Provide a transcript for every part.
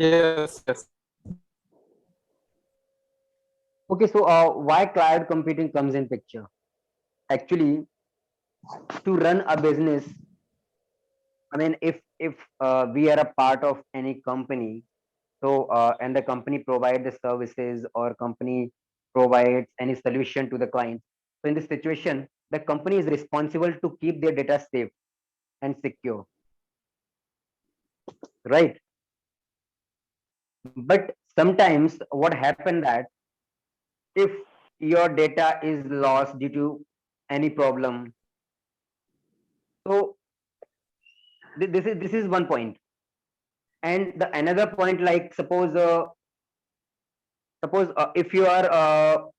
Yes, yes. Okay, so why cloud computing comes in picture? Actually, to run a business, I mean, if we are a part of any company, so and the company provide the services or company provides any solution to the client. So in this situation, the company is responsible to keep their data safe and secure, right? But sometimes what happen that if your data is lost due to any problem, so this is one point. And the another point, like suppose if you are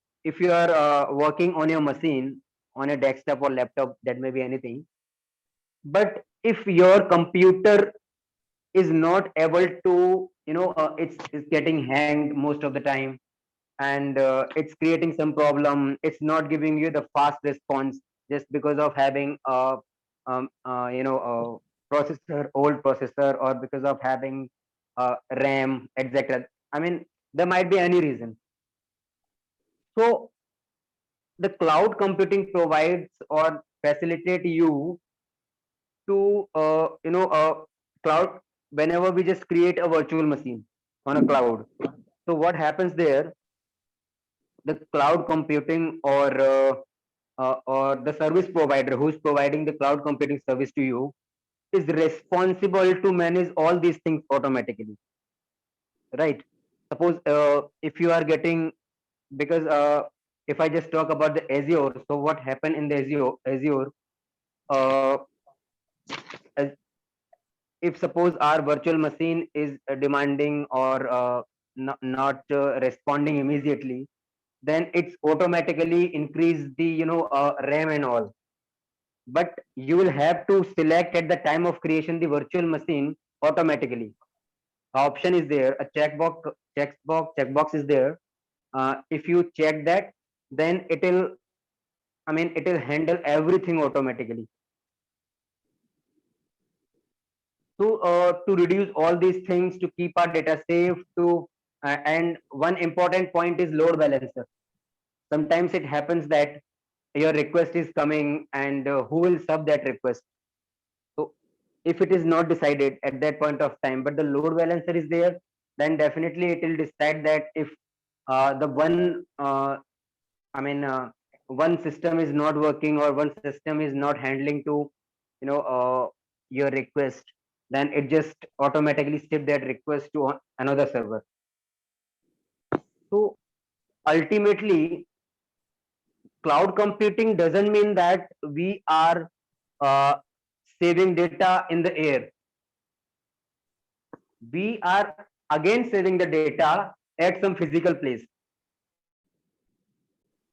working on your machine on a desktop or laptop, that may be anything, but if your computer is not able to, it's getting hanged most of the time, and it's creating some problem, it's not giving you the fast response just because of having a processor, old processor, or because of having RAM, etc. I mean, there might be any reason. So the cloud computing provides or facilitate you to cloud, whenever we just create a virtual machine on a cloud. So what happens there, the cloud computing or the service provider who's providing the cloud computing service to you is responsible to manage all these things automatically, right? Suppose if you are getting, because if I just talk about the Azure, so what happened in the Azure, uh, as if suppose our virtual machine is demanding or not responding immediately, then it's automatically increase the RAM and all. But you will have to select at the time of creation the virtual machine automatically. Option is there, a checkbox is there. If you check that, then it will handle everything automatically. To reduce all these things, to keep our data safe, to and one important point is load balancer. Sometimes it happens that your request is coming, and who will serve that request? So if it is not decided at that point of time, but the load balancer is there, then definitely it will decide that if the one system is not working or one system is not handling to your request, then it just automatically shift that request to another server. So ultimately, cloud computing doesn't mean that we are uh, saving data in the air. We are again saving the data at some physical place.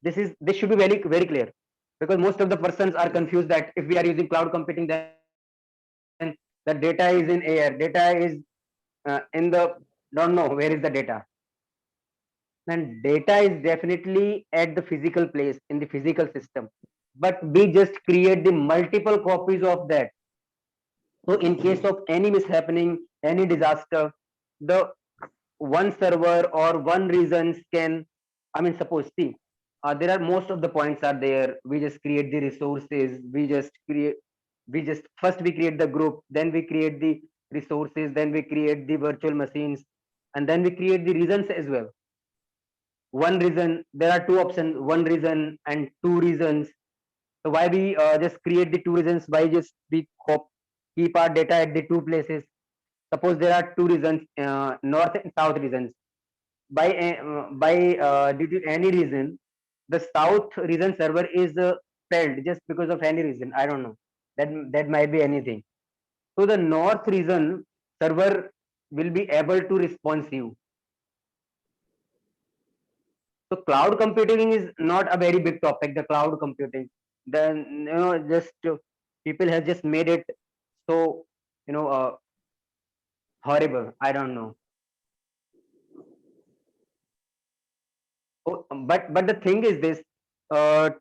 This should be very clear, because most of the persons are confused that if we are using cloud computing, then the data is in air, data is in the, don't know where is the data. And data is definitely at the physical place in the physical system, but we just create the multiple copies of that. So in case of any mishappening, any disaster, the one server or one regions can, suppose, see, there are most of the points are there, we just create the resources, we just first we create the group, then we create the resources, then we create the virtual machines, and then we create the regions as well. One reason, there are two options, one reason and two reasons. So why we just create the two regions? Why just we keep our data at the two places? Suppose there are two regions, north and south regions. By due to any reason, the south region server is failed just because of any reason. I don't know. That might be anything. So the north region server will be able to responsive. So cloud computing is not a very big topic. The cloud computing, then just people have just made it so horrible. I don't know. But the thing is this, uh,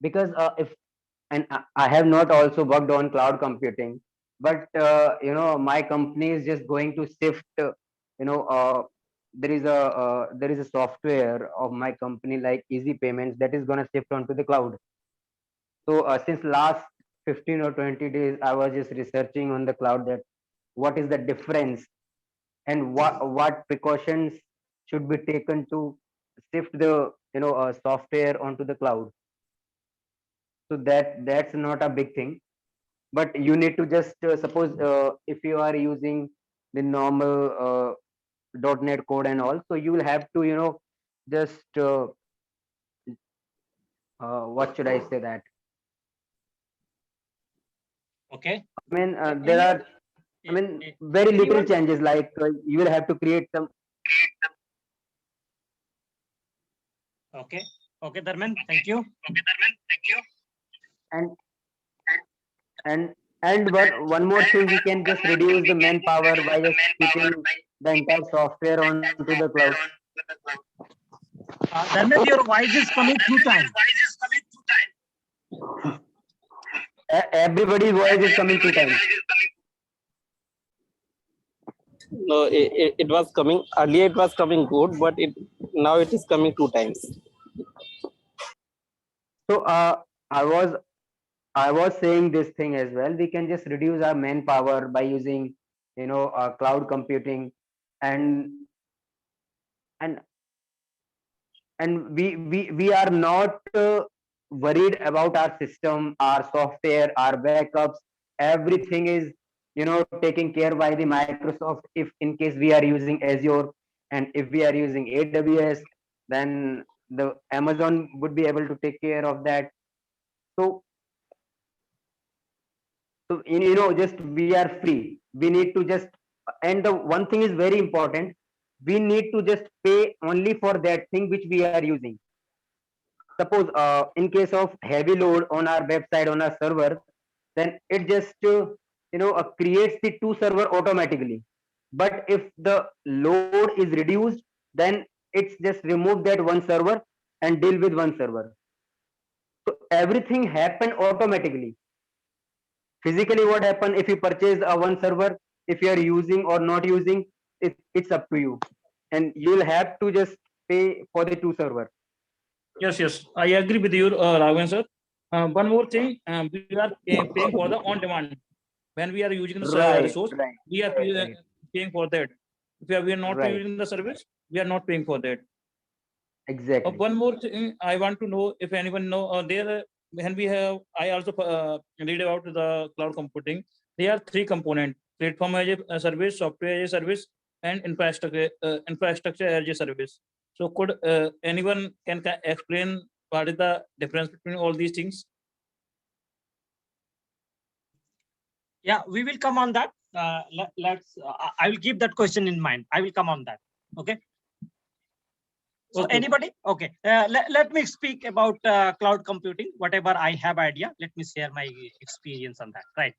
because if and I have not also worked on cloud computing. but my company is just going to shift. You know, there is a software of my company like Easy Payments that is going to shift onto the cloud. So since last 15 or 20 days, I was just researching on the cloud that what is the difference and what precautions should be taken to shift the software onto the cloud. So that's not a big thing, but you need to just suppose if you are using the normal .NET code and all, so you will have to just what should I say that Okay. I mean there Any are other, very little anyone? changes like you will have to create some. Okay. Okay, Dharmen, thank you. and and and one more thing, we can just reduce the manpower by just keeping the entire software onto the cloud. Dharmen, your voice is coming through time. Everybody's voice is coming two times. No, it was coming earlier. It was coming good, but now it is coming 2 times. So I was saying this thing as well. We can just reduce our manpower by using cloud computing, and and we are not worried about our system, our software, our backups. Everything is taken care by the Microsoft. If in case we are using Azure, and if we are using AWS, then the Amazon would be able to take care of that. So just we are free. We need to just, and the one thing is very important, we need to just pay only for that thing which we are using. Suppose in case of heavy load on our website, on our server, then it just creates the two server automatically. But if the load is reduced, then it's just remove that one server and deal with one server. So everything happen automatically. Physically what happen if you purchase a one server, if you are using or not using, it's up to you, and you'll have to just pay for the two server. Yes, yes, I agree with you, Raghavan sir. One more thing, we are paying for the on demand. When we are using the Right, resource, right, we are right, paying for that. If we are not right, using the service, we are not paying for that. exactly. One more thing I want to know, if anyone know, there when we have, I also read about the cloud computing. There are three components: platform as a service, software as a service, and infrastructure as a service. So, could anyone can explain what is the difference between all these things? Yeah, we will come on that. Let's. I will keep that question in mind. I will come on that. Okay. So Okay. anybody? Okay. Let me speak about cloud computing. Whatever I have idea, let me share my experience on that. Right.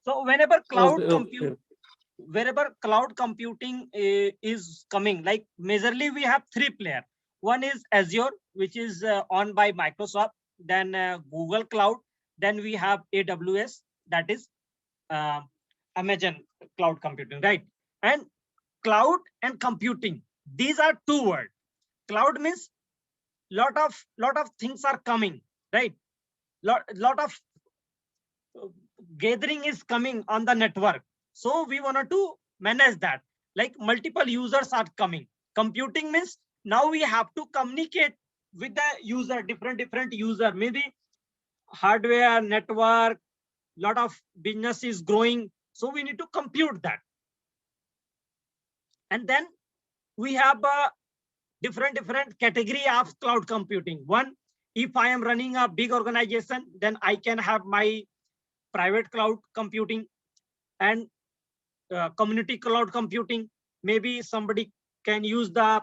So whenever cloud wherever cloud computing is coming, like majorly we have three players. One is Azure, which is owned by Microsoft. Then Google Cloud. Then we have AWS, that is Amazon cloud computing, right? And cloud and computing, these are two words. Cloud means lot of things are coming, right? Lot of gathering is coming on the network. So we wanted to manage that. Like multiple users are coming. Computing means now we have to communicate with the user, different user, maybe hardware, network, lot of business is growing. So we need to compute that. And then we have a different category of cloud computing. One, if I am running a big organization, then I can have my private cloud computing and community cloud computing. Maybe somebody can use the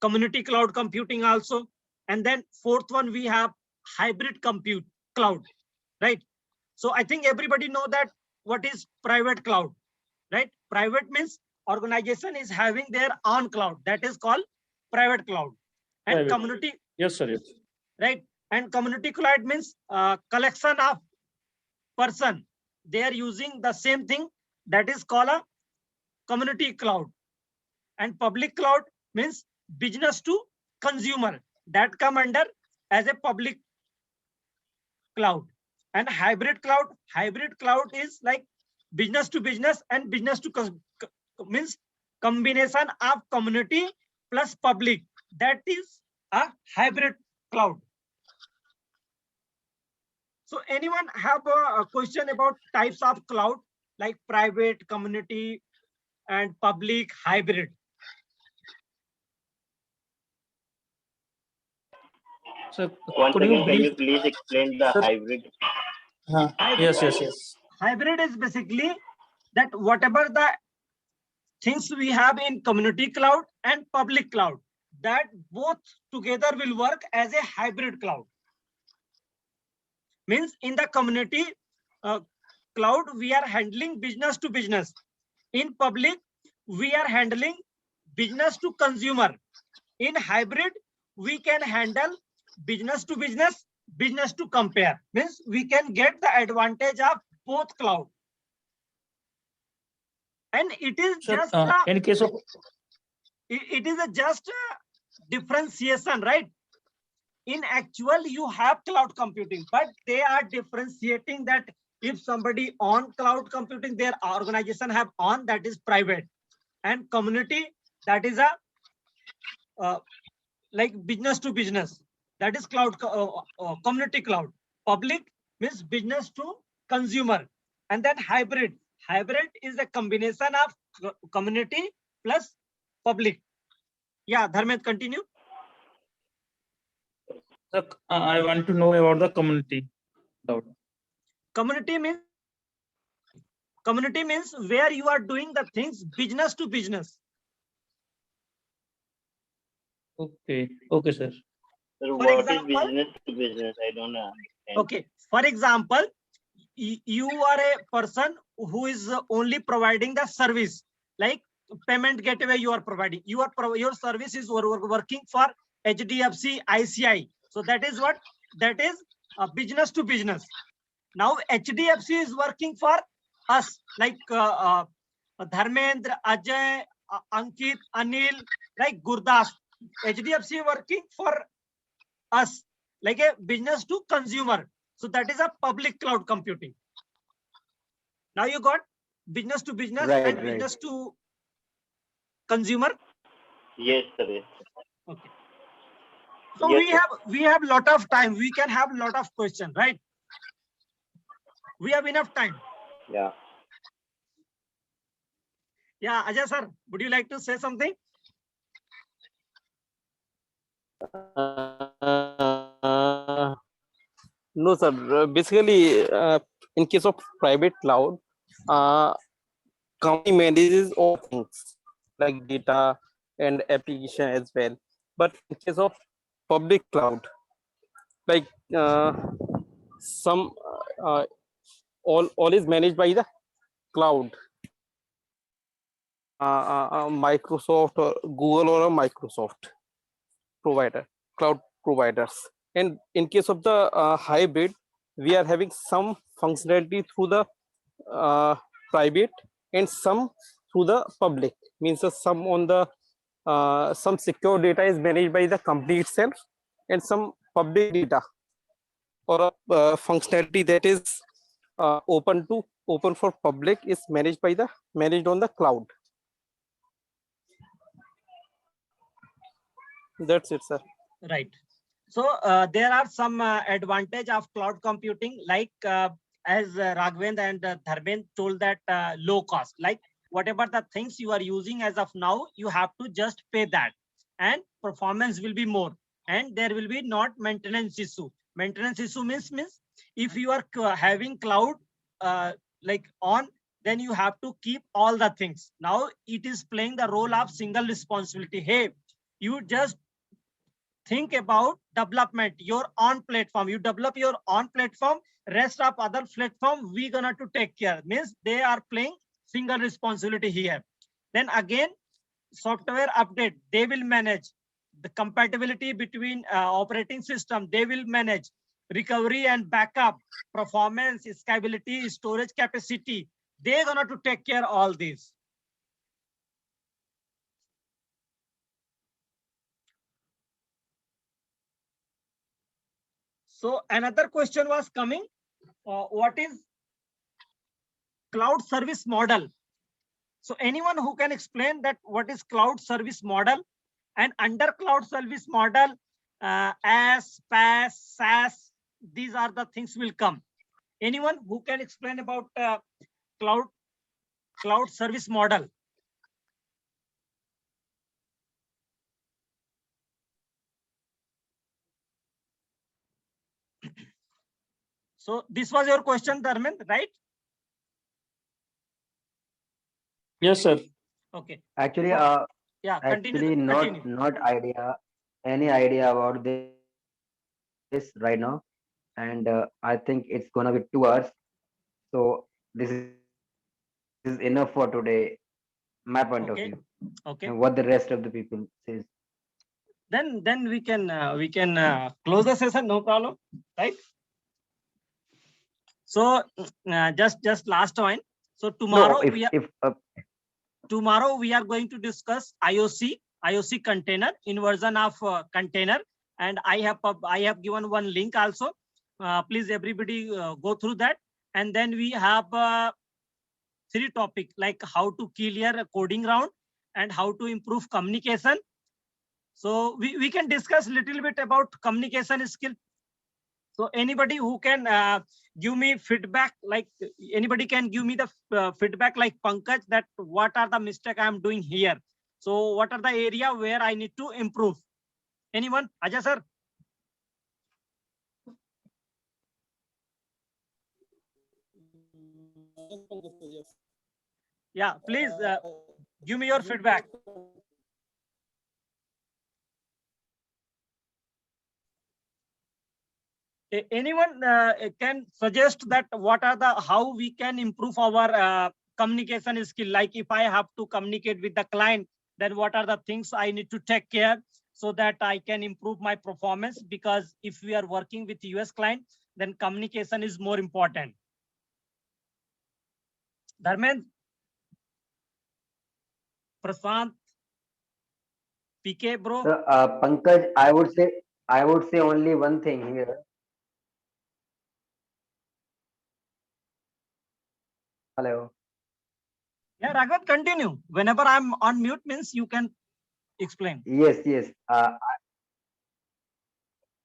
community cloud computing also. And then fourth one, we have hybrid compute cloud, right? So I think everybody know that what is private cloud, right? Private means organization is having their own cloud, that is called private cloud. And Private. community, Yes, sir. Yes. right? And community cloud means collection of person, they are using the same thing, that is called a community cloud. And public cloud means business to consumer, that come under as a public cloud. And hybrid cloud is like business to business and business to means combination of community plus public, that is a hybrid cloud. So anyone have a question about types of cloud, like private, community, and public, hybrid? So Once could you again, can you brief? please explain the Sir. hybrid? Yes. Hybrid is basically that whatever the things we have in community cloud and public cloud, that both together will work as a hybrid cloud. Means in the community cloud, we are handling business to business. In public, we are handling business to consumer. In hybrid, we can handle business to business, business to compare. Means we can get the advantage of both cloud. And it is Sir, just in case of it is a just differentiation, right? In actual, you have cloud computing, but they are differentiating that if somebody on cloud computing, their organization have on, that is private, and community, that is a like business to business, that is cloud community cloud. Public means business to consumer. And then hybrid is a combination of community plus public. Yeah, Dharmendra, continue. Sir, I want to know about the community cloud. Community means where you are doing the things business to business. Okay, sir. So For what example- is business to business? I don't understand. Okay, for example, you are a person who is only providing the service, like payment gateway you are providing. Your service is working for HDFC, ICI. So that is what? That is business to business. Now HDFC is working for us, like Dharmendra, Ajay, Ankit, Anil, like Gurdas. HDFC working for us, like a business to consumer. So that is a public cloud computing. Now you got business to business and business to consumer. Yes, sir. Yes. Okay. So Yes, we have lot of time. We can have lot of questions, right? We have enough time. Yeah. Yeah, Ajay sir, would you like to say something? No, sir. Basically, in case of private cloud, company manages all things like data and application as well. But in case of public cloud, like some all is managed by the cloud, Microsoft or Google or a Microsoft provider, cloud providers. And in case of the hybrid, we are having some functionality through the private and some through the public. Means some on the some secure data is managed by the company itself, and some public data or a functionality that is open for public is managed on the cloud. That's it, sir. Right. So there are some advantage of cloud computing, like as Raghavendra and Dharmendra told, that low cost, like whatever the things you are using as of now, you have to just pay that, and performance will be more, and there will be not maintenance issue. Maintenance issue means if you are having cloud like on, then you have to keep all the things. Now it is playing the role of single responsibility. Hey, you just think about development, your own platform. You develop your own platform, rest of other platform we gonna to take care. Means they are playing single responsibility here. Then again, software update, they will manage the compatibility between operating system, they will manage recovery and backup, performance, scalability, storage capacity. They're gonna to take care all these. So another question was coming. What is cloud service model? So anyone who can explain that what is cloud service model, and under cloud service model, as PaaS, SaaS, these are the things will come. Anyone who can explain about cloud service model? So this was your question, Dharmendra, right? Yes, sir. Okay. Actually, Yeah, actually continue. not any idea about this right now, and I think it's gonna be 2 hours. So this is enough for today, my point of Okay. view, Okay. and what the rest of the people says. Then we can close the session, no problem, right? So just last one. So tomorrow No, tomorrow we are going to discuss IOC container, inversion of container, and I have given one link also. Please everybody go through that, and then we have 3 topics like how to clear a coding round and how to improve communication. So we can discuss little bit about communication skill. So anybody who can give me feedback, like anybody can give me the feedback like Pankaj, that what are the mistake I am doing here. So what are the area where I need to improve? Anyone? Ajay sir? Yeah, please give me your feedback. Anyone can suggest that what are the how we can improve our communication skill? Like if I have to communicate with the client, then what are the things I need to take care so that I can improve my performance? Because if we are working with US client, then communication is more important. Dharmendra, Prashant, PK bro. So, Pankaj, I would say only one thing here. Hello. Yeah, Raghav, continue. Whenever I'm on mute means you can explain. Yes.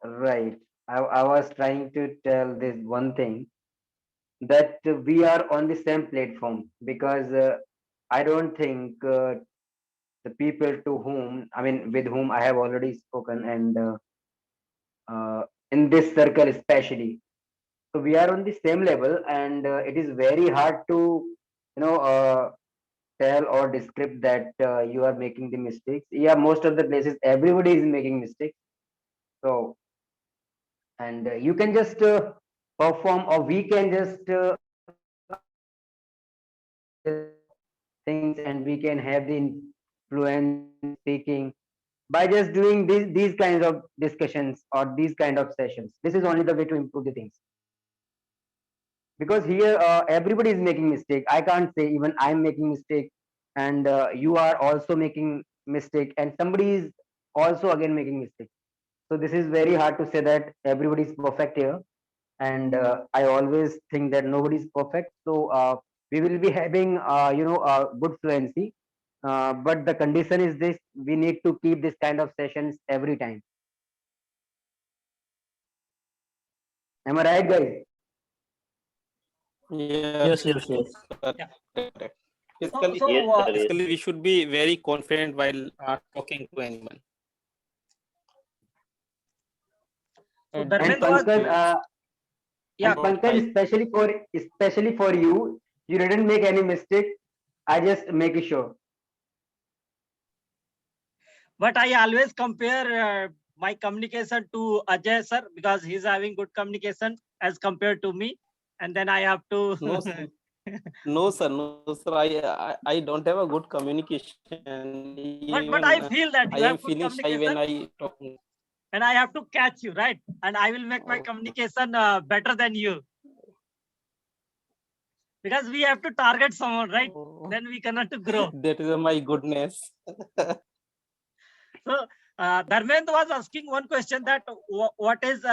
Right. I was trying to tell this one thing, that we are on the same platform, because I don't think the people with whom I have already spoken, and in this circle especially. So we are on the same level, and it is very hard to, tell or describe that you are making the mistakes. Yeah, most of the places everybody is making mistakes. So, and you can just perform, or we can just things, and we can have the influence speaking by just doing these kinds of discussions or these kind of sessions. This is only the way to improve the things, because here everybody is making mistake. I can't say even I'm making mistake, and you are also making mistake, and somebody is also again making mistake. So this is very hard to say that everybody is perfect here, and I always think that nobody is perfect. So we will be having good fluency, but the condition is this: we need to keep this kind of sessions every time. Am I right, guys? Yes. Yeah. Correct. So, Yes, sir. Basically, we should be very confident while talking to anyone. so And Dharmendra was, Pankaj, yeah, Pankaj, especially for you, you didn't make any mistake. I just make it sure. but I always compare my communication to Ajay sir because he's having good communication as compared to me, and then I have to. No, sir. No, sir. I don't have a good communication. but Even I feel that I you am have good feeling shy when communication. I talk. and I have to catch you, right? And I will make my communication better than you. Because we have to target someone, right? Then we cannot grow. That is my goodness. So Dharmendra was asking one question that what is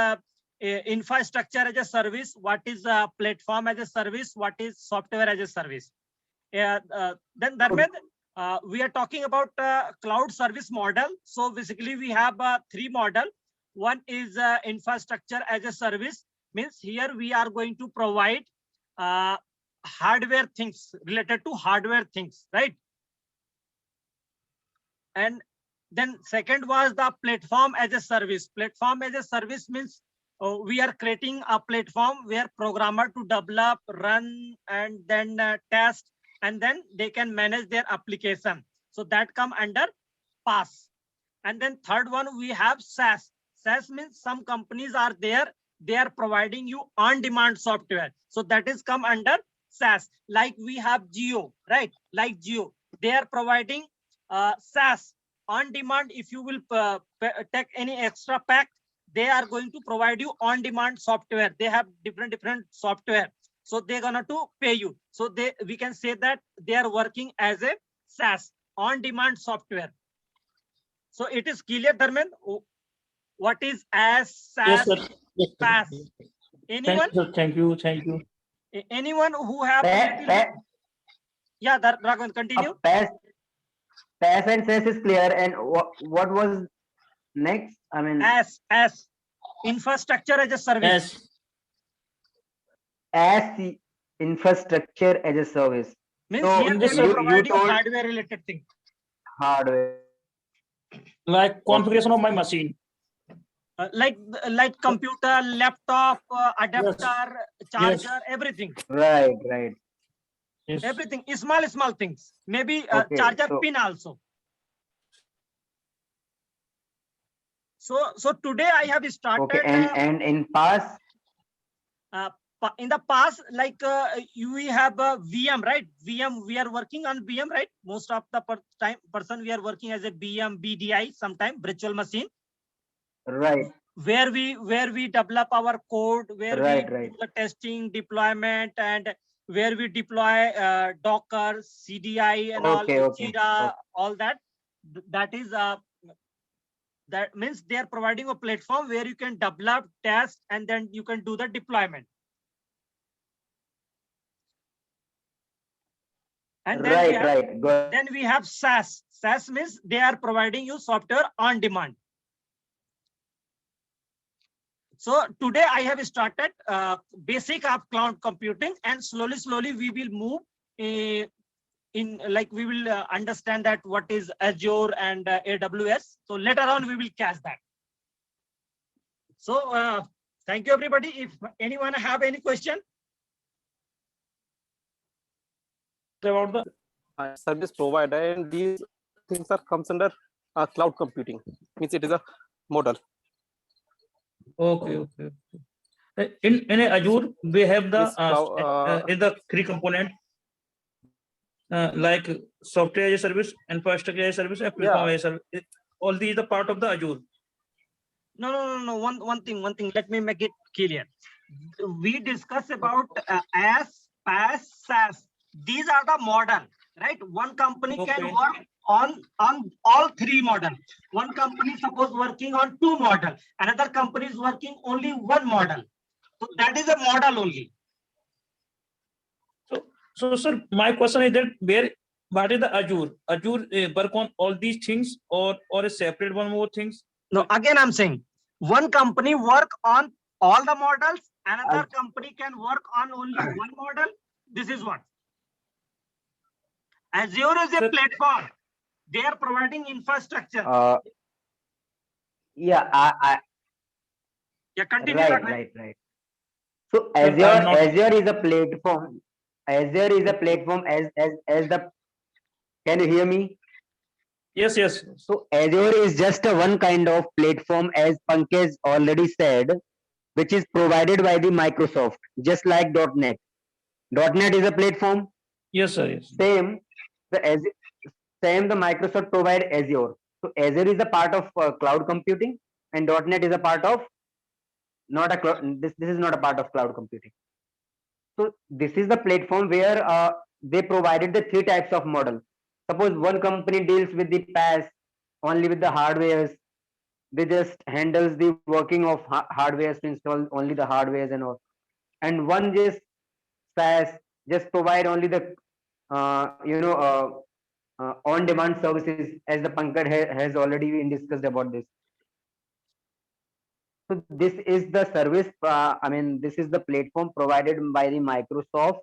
infrastructure as a service, what is platform as a service, what is software as a service. Then Dharmendra, we are talking about cloud service model. So basically we have three model. One is infrastructure as a service, means here we are going to provide hardware things related to hardware things, right? And then second was the platform as a service. Platform as a service means we are creating a platform where programmer to develop, run, and then test, and then they can manage their application. So that come under PaaS. And then third one, we have SaaS. SaaS means some companies are there, they are providing you on-demand software. So that is come under SaaS. Like we have Jio, right? Like Jio, they are providing SaaS on demand. If you will take any extra pack, they are going to provide you on demand software. They have different software, so they're gonna to pay you. So we can say that they are working as a SaaS, on demand software. So it is clear, Dharmendra, what is as Yes, SaaS, sir. Yes, sir. PaaS? Anyone? Thank you. Thank you. Anyone who have a little bit? Yeah, Raghavan, continue. PaaS and SaaS is clear. And what was next? I mean, As infrastructure as a service. Yes. as the infrastructure as a service. Means So here they you will provide you told- hardware related thing. Hardware. Like configuration of my machine. Like computer, laptop, adapter, charger, everything. Right. Yes. Everything, small things. Maybe Okay, charger so- pin also. So today I have started Okay, and in PaaS, in the past, like we have a VM, right? VM, we are working on VM, right? Most of the person we are working as a VM, BDI, sometime virtual machine, right, where we develop our code, where Right, we right. do the testing, deployment, and where we deploy Docker, CDI, and Okay, all, okay, Jira, okay. all that. That is that means they are providing a platform where you can develop, test, and then you can do the deployment. And then we have, right. Good. then we have SaaS. SaaS means they are providing you software on demand. So today I have started basic of cloud computing, and slowly we will move in like we will understand that what is Azure and AWS. So later on we will catch that. So thank you everybody. If anyone have any question. About the Service provider, and these things are comes under cloud computing. Means it is a model. okay. In Azure, we have the Yes, in the three component like software as a service, infrastructure as a service, and platform as a service. All these are part of the Azure. No. One thing. Let me make it clear. We discuss about as, PaaS, SaaS. These are the model, right? One company can Okay. work on all three model. One company suppose working on two model. Another company is working only one model. So that is a model only. So, sir, my question is that what is the Azure? Azure work on all these things, or a separate one more things? No, again I'm saying one company work on all the models. Another company can work on only one model. This is what Azure is a Sir- platform. They are providing infrastructure. Yeah, Yeah, continue. right. So Sir, I'm not- Azure is a platform. Azure is a platform as the. Can you hear me? Yes. So Azure is just a one kind of platform, as Pankaj already said, which is provided by the Microsoft, just like .NET. .NET is a platform. Yes, sir. Yes. Same the Microsoft provide Azure. So Azure is a part of cloud computing, and .NET is a part of not a this is not a part of cloud computing. So this is the platform where they provided the three types of model. Suppose one company deals with the PaaS only with the hardwares. They just handles the working of hardwares to install only the hardwares and all. And one just SaaS just provide only the on-demand services, as the Pankaj has already been discussed about this. So this is the service. This is the platform provided by the Microsoft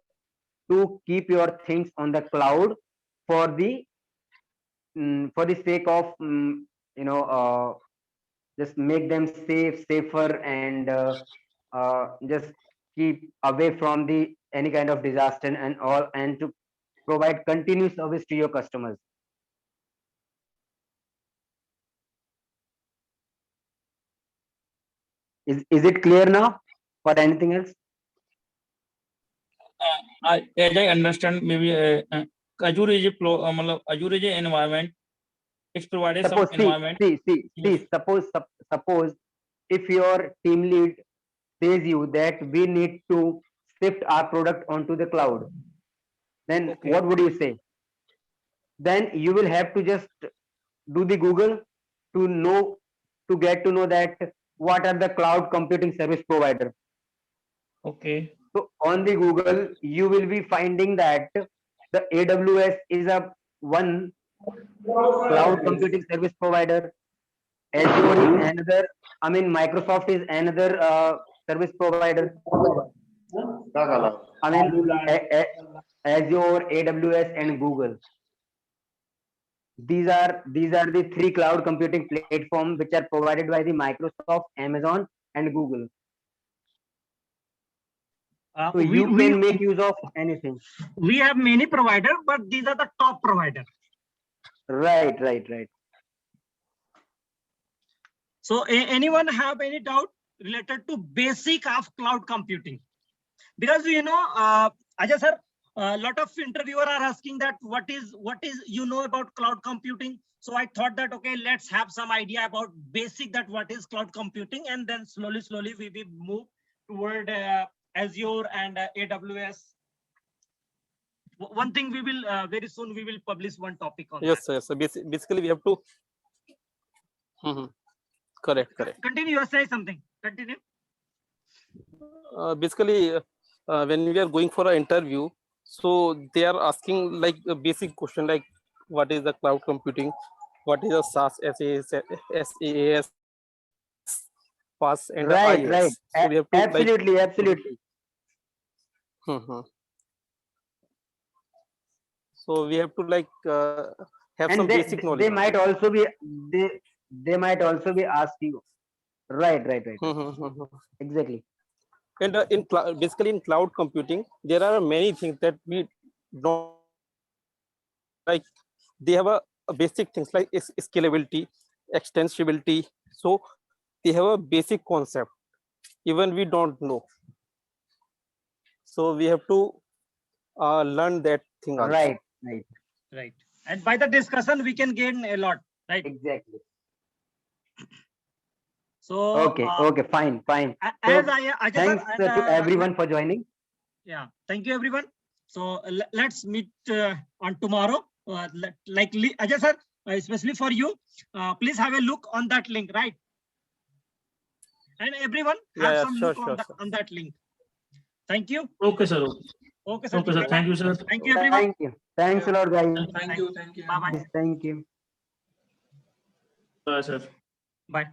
to keep your things on the cloud for the sake of just make them safer, and just keep away from the any kind of disaster and all, and to provide continuous service to your customers. Is it clear now or anything else? As I understand, maybe Azure is Azure is an environment. It's provided some environment. See, suppose if your team lead says you that we need to shift our product onto the cloud, then Okay. what would you say? Then you will have to just do the Google to get to know that what are the cloud computing service provider. Okay. So on the Google, you will be finding that the AWS is a one cloud computing service provider. Azure is another. Microsoft is another service provider. Azure, AWS, and Google. These are the three cloud computing platforms which are provided by the Microsoft, Amazon, and Google. So you can make use of anything. We have many providers, but these are the top providers. Right. So anyone have any doubt related to basic of cloud computing? Because Ajay sir, a lot of interviewer are asking that what is about cloud computing. So I thought that okay, let's have some idea about basic, that what is cloud computing, and then slowly we will move toward Azure and AWS. One thing we will very soon we will publish one topic on. Yes, that. yes. So basically, we have to. Correct. Continue. You say something. Continue. Basically, when we are going for an interview, so they are asking like a basic question like, what is the cloud computing? What is a SaaS, SaaS, PaaS, and Right. So we have to Absolutely. So we have to have And some basic knowledge. they might also be asked you. Right. Exactly. And basically in cloud computing, there are many things that we don't like. They have a basic things like scalability, extensibility. So they have a basic concept, even we don't know. So we have to learn that thing also. Right. And by the discussion, we can gain a lot, right? Exactly. So Okay. Fine. As So, I thanks to everyone for joining. Yeah, thank you everyone. So let's meet on tomorrow. Ajay sir, especially for you, please have a look on that link, right? And everyone have some look on that link. Thank you. Okay, sir. Okay, sir. Okay, sir. Thank you, sir. Thank you, everyone. Thank you. Thanks a lot, guys. Thank you. Bye-bye. Thank you. Bye, sir. Bye.